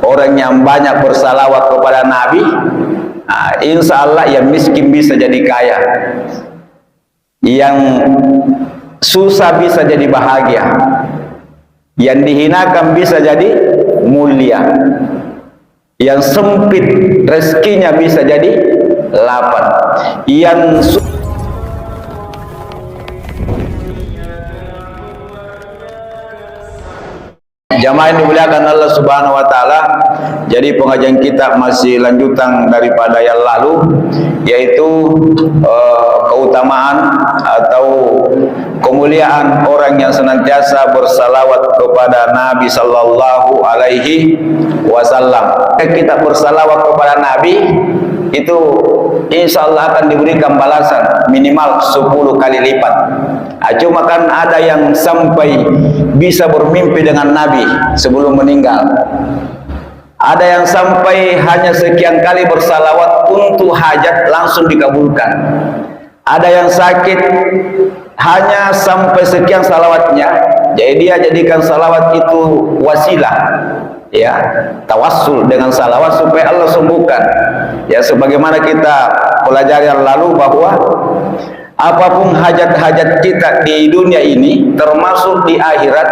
orang yang banyak bersalawat kepada Nabi, insya Allah yang miskin bisa jadi kaya, yang susah bisa jadi bahagia, yang dihinakan bisa jadi mulia, yang sempit rezekinya bisa jadi lapang, yang jamaah yang dimuliakan Allah Subhanahu wa taala. Jadi pengajian kita masih lanjutan daripada yang lalu, yaitu keutamaan atau kemuliaan orang yang senantiasa bersalawat kepada Nabi sallallahu alaihi wasallam. Kita bersalawat kepada Nabi itu insya Allah akan diberikan balasan minimal 10 kali lipat. Cuma kan ada yang sampai bisa bermimpi dengan Nabi sebelum meninggal. Ada yang sampai hanya sekian kali bersalawat untuk hajat langsung dikabulkan. Ada yang sakit hanya sampai sekian salawatnya, jadi dia jadikan salawat itu wasilah, ya, tawassul dengan salawat supaya Allah sembuhkan. Ya, sebagaimana kita pelajari yang lalu bahwa apapun hajat-hajat kita di dunia ini termasuk di akhirat,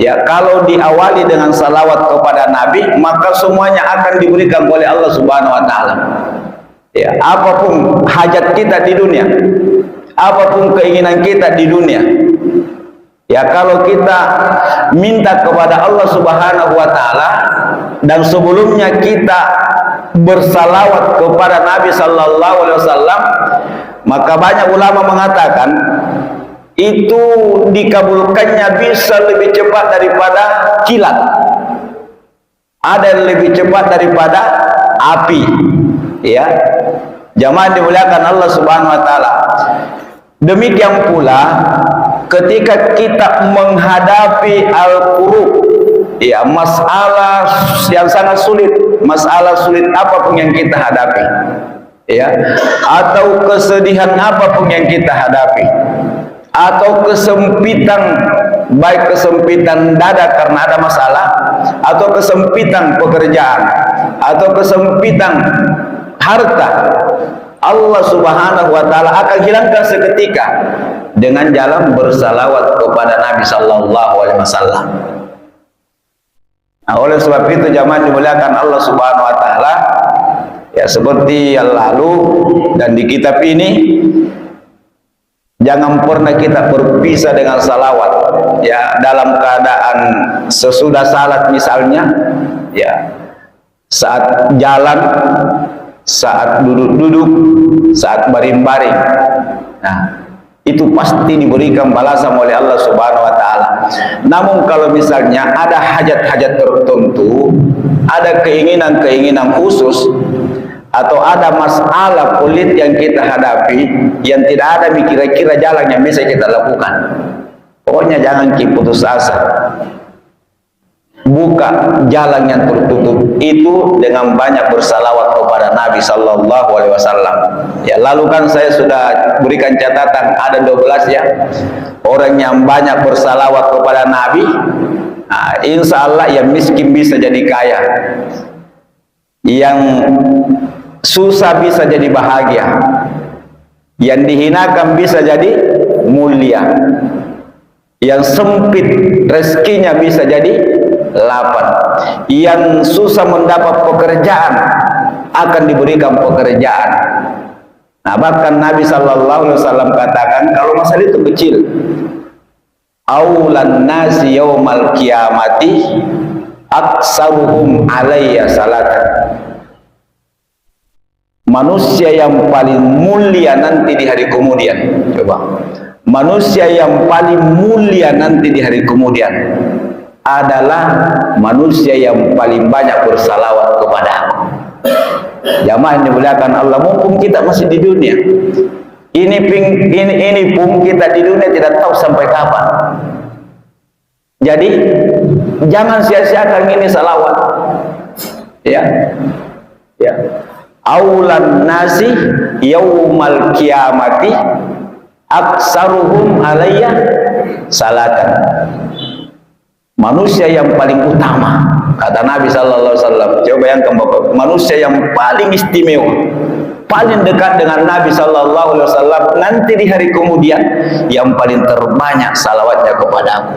ya, kalau diawali dengan salawat kepada Nabi maka semuanya akan diberikan oleh Allah Subhanahu wa taala. Ya, apapun hajat kita di dunia, apapun keinginan kita di dunia, ya, kalau kita minta kepada Allah Subhanahu wa taala dan sebelumnya kita bersalawat kepada Nabi sallallahu alaihi wasallam, maka banyak ulama mengatakan itu dikabulkannya bisa lebih cepat daripada kilat. Ada yang lebih cepat daripada api. Ya, jamaah dimuliakan Allah Subhanahu wa taala. Demikian pula ketika kita menghadapi al-qurub, ya, masalah yang sangat sulit, masalah sulit apapun yang kita hadapi, ya, atau kesedihan apapun yang kita hadapi, atau kesempitan, baik kesempitan dada karena ada masalah, atau kesempitan pekerjaan, atau kesempitan harta, Allah Subhanahu wa taala akan hilangkan seketika dengan jalan bersalawat kepada Nabi sallallahu alaihi wasallam. Nah, oleh sebab itu jamaah dimuliakan Allah Subhanahu wa taala, ya, seperti yang lalu dan di kitab ini, jangan pernah kita berpisah dengan salawat, ya, dalam keadaan sesudah salat misalnya, ya, saat jalan, saat duduk-duduk, saat baring-baring. Nah, itu pasti diberikan balasan oleh Allah Subhanahu wa taala. Namun kalau misalnya ada hajat-hajat tertentu, ada keinginan-keinginan khusus, atau ada masalah kulit yang kita hadapi yang tidak ada kira-kira jalan yang bisa kita lakukan, pokoknya jangan putus asa. Buka jalan yang tertutup itu dengan banyak bersalawat kepada Nabi sallallahu alaihi wasallam. Ya, lalu kan saya sudah berikan catatan ada 12, ya, orang yang banyak bersalawat kepada Nabi, insya Allah yang miskin bisa jadi kaya, yang susah bisa jadi bahagia, yang dihinakan bisa jadi mulia, yang sempit rezekinya bisa jadi lapang, yang susah mendapat pekerjaan akan diberikan pekerjaan. Nah, bahkan Nabi sallallahu alaihi wasallam katakan kalau masalah itu kecil, aulan nasi yaumal qiyamati aksaruhum alayya salatan. Manusia yang paling mulia nanti di hari kemudian, coba, manusia yang paling mulia nanti di hari kemudian adalah manusia yang paling banyak bersalawat kepada aku. Jamaah yang dimuliakan Allah, mumpung kita masih di dunia ini pun kita di dunia tidak tahu sampai kapan. Jadi jangan sia-siakan ini salawat, ya, ya. Aulan nasi yaumal qiyamati aksaruhum alayya salatan. Manusia yang paling utama Kata Nabi sallallahu alaihi wasallam, coba bayangkan Bapak, manusia yang paling istimewa, paling dekat dengan Nabi sallallahu alaihi wasallam nanti di hari kemudian yang paling terbanyak salawatnya kepada aku.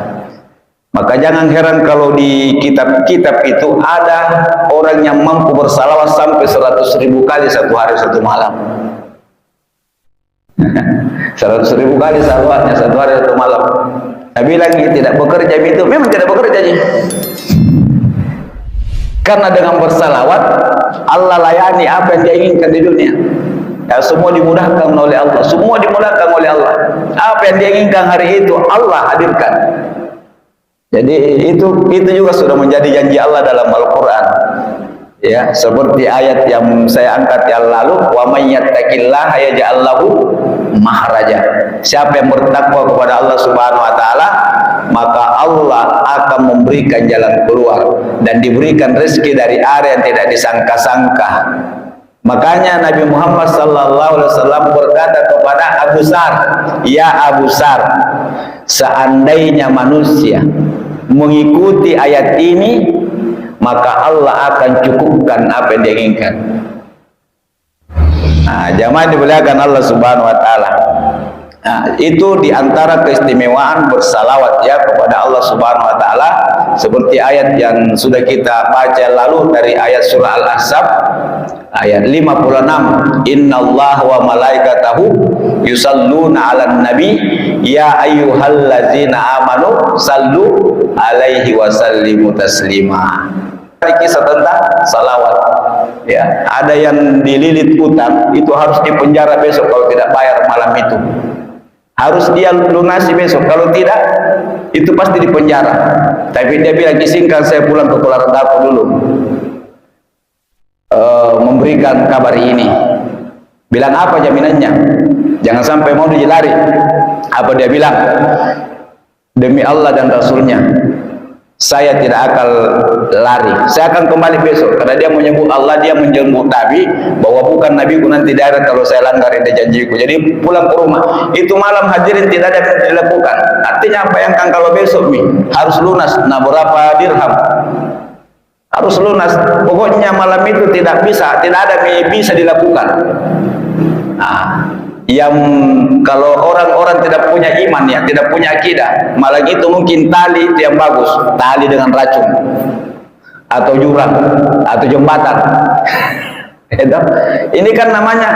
Maka jangan heran kalau di kitab-kitab itu ada orang yang mampu bersalawat sampai 100.000 kali satu hari satu malam. 100.000 kali salawatnya satu hari satu malam. Nabi lagi tidak bekerja itu, memang tidak bekerja aja. Karena dengan bersalawat Allah layani apa yang dia inginkan di dunia. Ya, semua dimudahkan oleh Allah, semua dimudahkan oleh Allah. Apa yang dia inginkan hari itu Allah hadirkan. Jadi itu juga sudah menjadi janji Allah dalam Al-Qur'an. Ya, seperti ayat yang saya angkat yang lalu, wa may yattaqillaha yaj'al lahu makhraja. Siapa yang bertakwa kepada Allah Subhanahu wa taala, maka Allah akan memberikan jalan keluar dan diberikan rezeki dari area yang tidak disangka-sangka. Makanya Nabi Muhammad sallallahu alaihi wasallam berkata kepada Abu Sar, "Ya Abu Sar, seandainya manusia mengikuti ayat ini, maka Allah akan cukupkan apa yang dia inginkan." Nah, jamaah dimuliakan Allah Subhanahu wa taala. Nah, itu diantara keistimewaan bersalawat ya kepada Allah Subhanahu wa taala, seperti ayat yang sudah kita baca lalu dari ayat surah Al-Ahzab ayat 56, innallaha wa malaikatahu yusalluna 'alan nabi ya ayyuhallazina amanu sallu alaihi wa sallimu taslima. Kisah tentang salawat ya, ada yang dililit utang itu harus dipenjara besok kalau tidak bayar malam itu. Harus dia lunasi besok, kalau tidak itu pasti dipenjara. Tapi dia bilang, izinkan saya pulang ke keluarga aku dulu, memberikan kabar ini. Bilang apa jaminannya? Jangan sampai mau dilari. Apa dia bilang? Demi Allah dan Rasulnya, saya tidak akan lari, saya akan kembali besok. Karena dia menyebut Allah, dia menjemput Nabi, bahwa bukan Nabiku nanti daerah kalau saya langgar ini janjiku. Jadi pulang ke rumah, itu malam hadirin tidak ada yang dilakukan. Artinya bayangkan kalau besok nih harus lunas, nah berapa dirham? Harus lunas. Pokoknya malam itu tidak ada yang bisa dilakukan. Nah, yang kalau orang-orang tidak punya iman ya, tidak punya akidah, malah itu mungkin tali itu yang bagus, tali dengan racun atau jurang atau jembatan. Ini kan namanya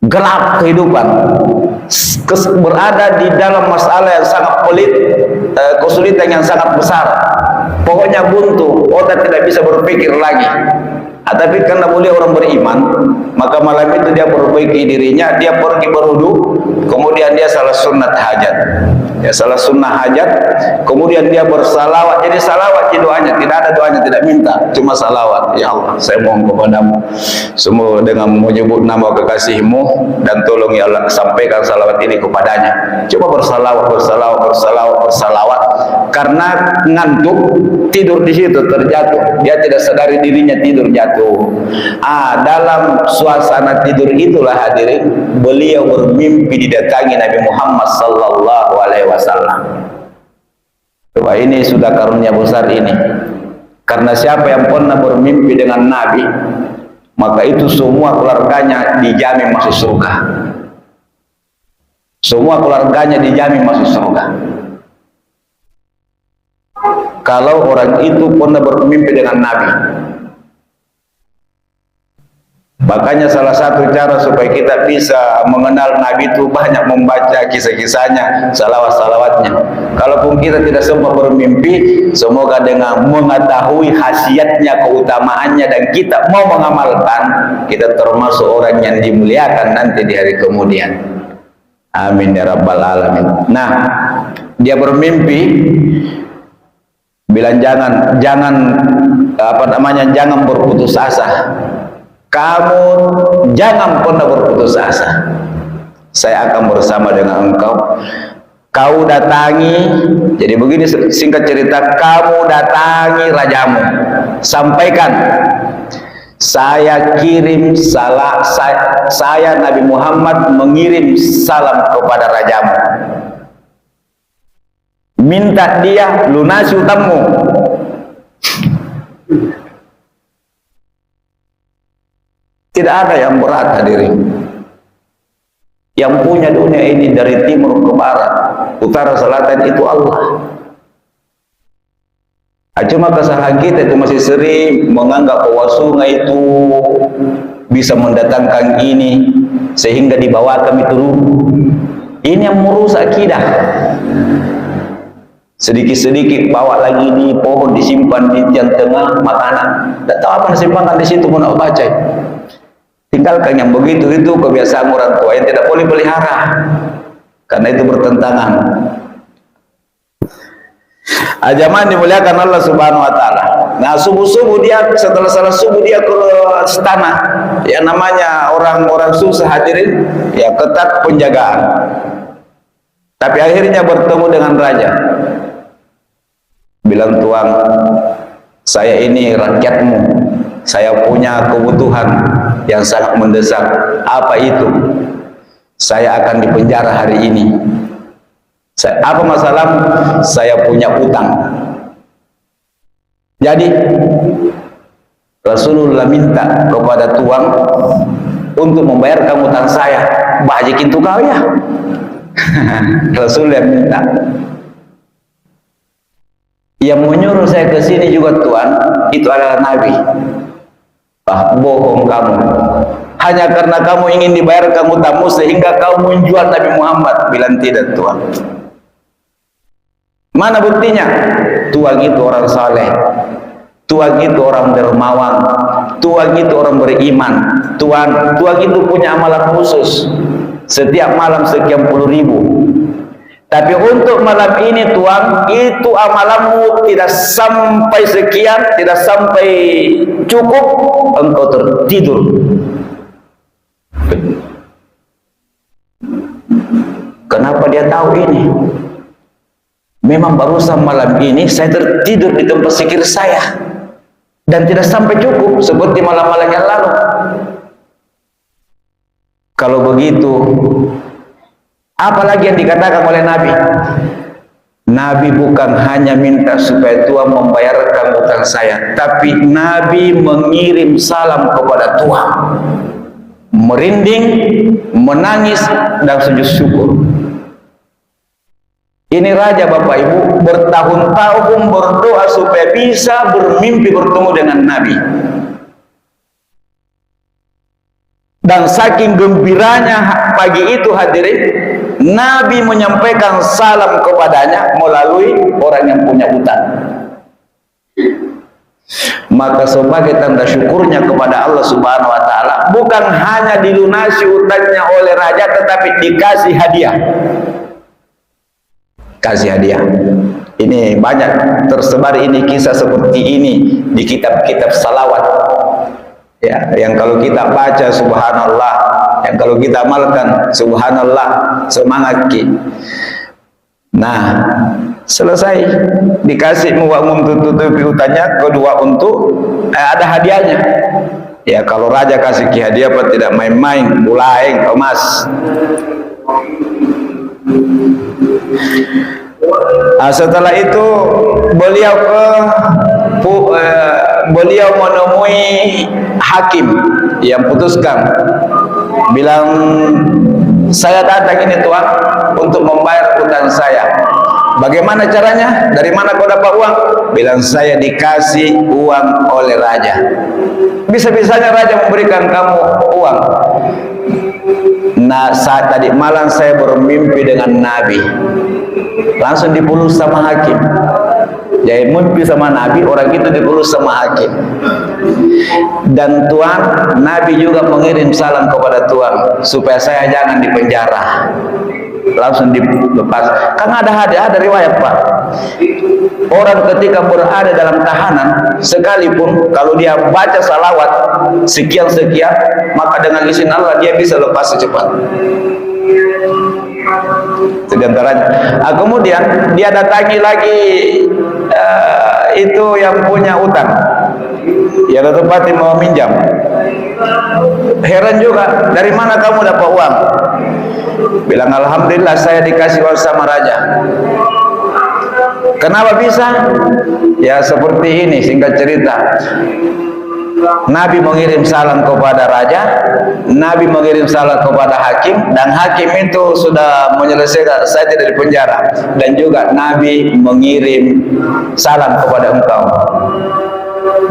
gelap kehidupan, berada di dalam masalah yang sangat pelit, kesulitan yang sangat besar. Pokoknya buntu, otak tidak bisa berpikir lagi. Tapi karena boleh orang beriman, maka malam itu dia perbaiki dirinya, dia pergi berwudu, kemudian dia salah sunat hajat. Ya, salah sunnah hajat, kemudian dia bersalawat. Jadi salawat di doanya, tidak ada doanya, tidak minta, cuma salawat. Ya Allah, saya mohon kepadamu semua dengan menyebut nama kekasihmu, dan tolong ya Allah sampaikan salawat ini kepadanya. Coba bersalawat, karena ngantuk tidur di situ terjatuh, dia tidak sadari dirinya tidur jatuh. Dalam suasana tidur itulah hadirin beliau bermimpi didatangi Nabi Muhammad sallallahu alaihi wasallam. Coba ini sudah karunia besar ini. Karena siapa yang pernah bermimpi dengan Nabi, maka itu semua keluarganya dijamin masuk surga. Semua keluarganya dijamin masuk surga. Kalau orang itu pernah bermimpi dengan Nabi. Makanya salah satu cara supaya kita bisa mengenal Nabi itu banyak membaca kisah-kisahnya, salawat-salawatnya. Kalaupun kita tidak sempat bermimpi, semoga dengan mengetahui khasiatnya, keutamaannya, dan kita mau mengamalkan, kita termasuk orang yang dimuliakan nanti di hari kemudian. Amin ya rabbal alamin. Nah, dia bermimpi bilang jangan berputus asa. Kamu jangan pernah berputus asa. Saya akan bersama dengan engkau. Kau datangi, jadi begini singkat cerita, kamu datangi rajamu, sampaikan saya kirim saya Nabi Muhammad mengirim salam kepada rajamu. Minta dia lunasi utangmu. Tidak ada yang berat hadirin. Yang punya dunia ini dari timur ke barat, utara selatan itu Allah. Cuma kesalahan kita itu masih sering menganggap bahwa sungai itu bisa mendatangkan ini sehingga dibawakan itu dulu. Ini yang merusak akidah. Sedikit-sedikit bawa lagi di pohon, disimpan di tiang tengah makanan. Tidak tahu apa disimpankan di situ pun nak baca. Tinggalkan yang begitu, itu kebiasaan orang tua yang tidak boleh pelihara, karena itu bertentangan. Jamaah dimuliakan Allah Subhanahu wa taala. Nah, subuh-subuh dia, setelah salat subuh dia ke istana. Ya, namanya orang-orang susah hadirin, ya ketat penjagaan. Tapi akhirnya bertemu dengan raja. Bilang, "Tuan, saya ini rakyatmu. Saya punya kebutuhan yang sangat mendesak." "Apa itu?" "Saya akan dipenjara hari ini." "Apa masalah?" "Saya punya utang." Jadi Rasulullah minta kepada tuan untuk membayarkan utang saya. Bajikin tuh kau ya. Rasulullah minta. Yang menyuruh saya ke sini juga tuan, itu adalah Nabi. Bohong kamu. Hanya karena kamu ingin dibayarkan utangmu sehingga kamu menjual Nabi Muhammad. Bilang, "Tidak tuan." "Mana buktinya?" "Tuan itu orang saleh, tuan itu orang dermawan, tuan itu orang beriman, tuan itu punya amalan khusus. Setiap malam sekian puluh ribu. Tapi untuk malam ini tuan, itu amalanmu tidak sampai sekian, tidak sampai cukup, engkau tertidur." Kenapa dia tahu ini? Memang barusan malam ini saya tertidur di tempat zikir saya dan tidak sampai cukup seperti malam-malam yang lalu. Kalau begitu, apalagi yang dikatakan oleh Nabi? Nabi bukan hanya minta supaya Tuhan membayarkan utang saya, tapi Nabi mengirim salam kepada Tuhan, merinding, menangis, dan sujud syukur. Ini raja Bapak Ibu bertahun-tahun berdoa supaya bisa bermimpi bertemu dengan Nabi. Dan saking gembiranya pagi itu hadirin, Nabi menyampaikan salam kepadanya melalui orang yang punya utang. Maka sebagai tanda syukurnya kepada Allah Subhanahu wa taala, bukan hanya dilunasi utangnya oleh raja, tetapi dikasih hadiah. Kasih hadiah. Ini banyak tersebar ini kisah seperti ini di kitab-kitab salawat. Ya, yang kalau kita baca subhanallah, yang kalau kita amalkan subhanallah, semangat ki. Nah, selesai dikasih uang untuk tutupi hutangnya, kedua untuk ada hadiahnya. Ya, kalau raja kasih ki hadiah apa tidak main-main, mulai emas. Setelah itu beliau menemui hakim yang putuskan, bilang, "Saya datang ini tuan untuk membayar utang saya. Bagaimana caranya? Dari mana kau dapat uang?" Bilang, "Saya dikasih uang oleh raja." "Bisa-bisanya raja memberikan kamu uang?" "Nah, saat tadi malam saya bermimpi dengan Nabi." Langsung dipulus sama hakim. Jadi mimpi sama Nabi, orang itu dipulus sama hakim. Dan Tuhan, Nabi juga mengirim salam kepada Tuhan supaya saya jangan dipenjara. Langsung dilepas. Karena ada riwayat Pak. Orang ketika berada dalam tahanan, sekalipun kalau dia baca salawat sekian-sekian, maka dengan izin Allah dia bisa lepas secepat. Sedentaranya. Kemudian dia datangi lagi itu yang punya utang, ya tempat mau minjam. Heran juga, "Dari mana kamu dapat uang?" Bilang, "Alhamdulillah saya dikasih uang sama raja." "Kenapa bisa?" ya seperti ini, singkat cerita. Nabi mengirim salam kepada raja, Nabi mengirim salam kepada hakim, dan hakim itu sudah menyelesaikan, saya tidak di penjara. Dan juga Nabi mengirim salam kepada engkau.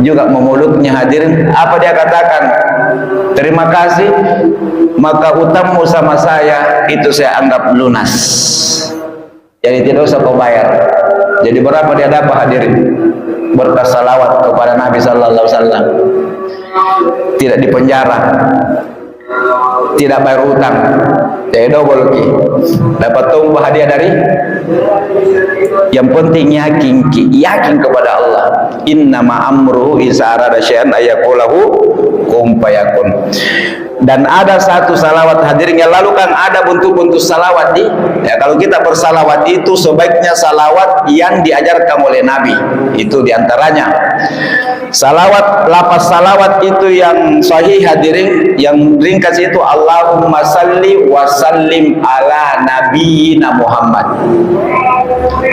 Juga memulutnya hadirin, apa dia katakan? Terima kasih, maka utangmu sama saya itu saya anggap lunas. Jadi tidak usah kau bayar. Jadi berapa dia dapat hadirin? Berkah salawat kepada Nabi sallallahu alaihi wasallam. Tidak dipenjara, tidak bayar utang, jadi double ki, dapat tumpah hadiah dari. Yang penting yakin kepada Allah. Innama amruhu iza arada syai'an ayaqulahu kum fayakun. Dan ada satu salawat hadirin yang lalu kan ada bentuk-bentuk salawat di, ya kalau kita bersalawat itu sebaiknya salawat yang diajarkan oleh Nabi. Itu diantaranya salawat, lapas salawat itu yang sahih hadirin, yang ringkas itu Allahumma salli wa sallim ala nabiyyina Muhammad.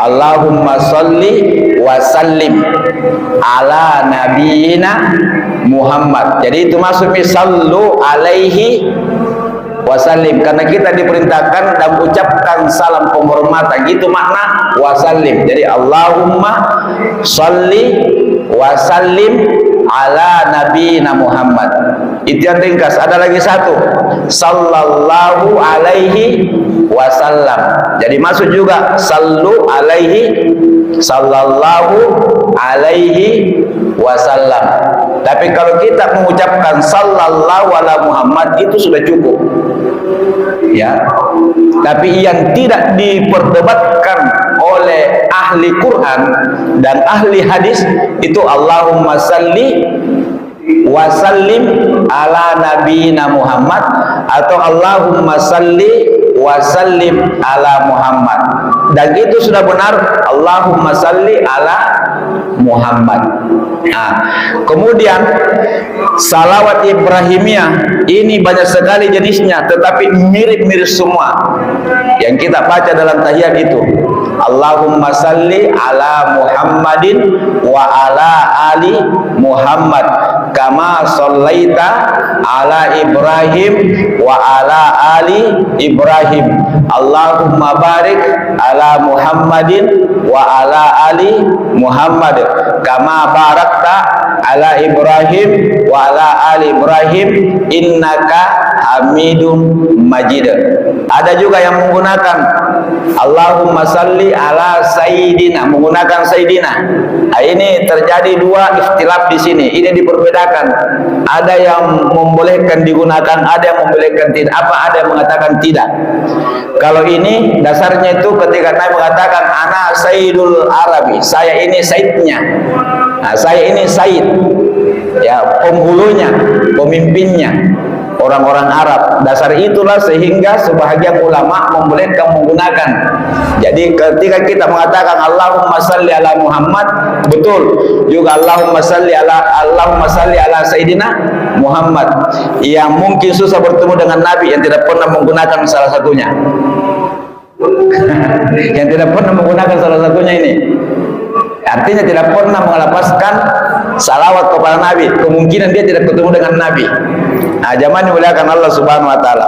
Allahumma salli wa sallim ala nabiyyina Muhammad. Jadi itu maksudnya sallu alaihi wasallim, karena kita diperintahkan dan ucapkan salam penghormatan, gitu makna wasallim. Jadi Allahumma salli wasallim ala nabiyina Muhammad. Itu yang ringkas. Ada lagi satu, sallallahu alaihi wasallam. Jadi masuk juga sallu alaihi, sallallahu alaihi wasallam. Tapi kalau kita mengucapkan sallallahu ala Muhammad itu sudah cukup, ya. Tapi yang tidak diperdebatkan oleh ahli Quran dan ahli hadis itu Allahumma salli wa sallim ala nabiyina Muhammad atau Allahumma salli wa sallim ala Muhammad. Dan itu sudah benar, Allahumma salli ala Muhammad. Nah, kemudian salawat Ibrahimiyah ini banyak sekali jenisnya, tetapi mirip-mirip semua. Yang kita baca dalam tahiyat itu Allahumma salli ala Muhammadin wa ala ali Muhammad kama sallaita ala Ibrahim wa ala ali Ibrahim. Allahumma barik ala Muhammadin wa ala ali Muhammad kama barakta ala Ibrahim wa ala ali Ibrahim innaka Hamidum Majid. Ada juga yang menggunakan Allahumma salli ala Sayyidina, menggunakan Sayyidina. Nah, ini terjadi dua ikhtilaf di sini. Ini diperbedakan. Ada yang membolehkan digunakan, ada yang membolehkan tidak. Apa ada yang mengatakan tidak? Kalau ini dasarnya itu ketika Nabi mengatakan ana Sayyidul Arabi, saya ini Sayyidnya. Nah, saya ini Sayyid, ya, penghulunya, pemimpinnya orang-orang Arab. Dasar itulah sehingga sebahagian ulama membolehkan menggunakan. Jadi ketika kita mengatakan Allahumma salli ala Muhammad, betul juga Allahumma salli ala Sayyidina Muhammad. Yang mungkin susah bertemu dengan Nabi yang tidak pernah menggunakan salah satunya. Yang tidak pernah menggunakan salah satunya ini, artinya tidak pernah melepaskan salawat kepada Nabi. Kemungkinan dia tidak ketemu dengan Nabi. Nah, zaman dimuliakan Allah Subhanahu wa taala.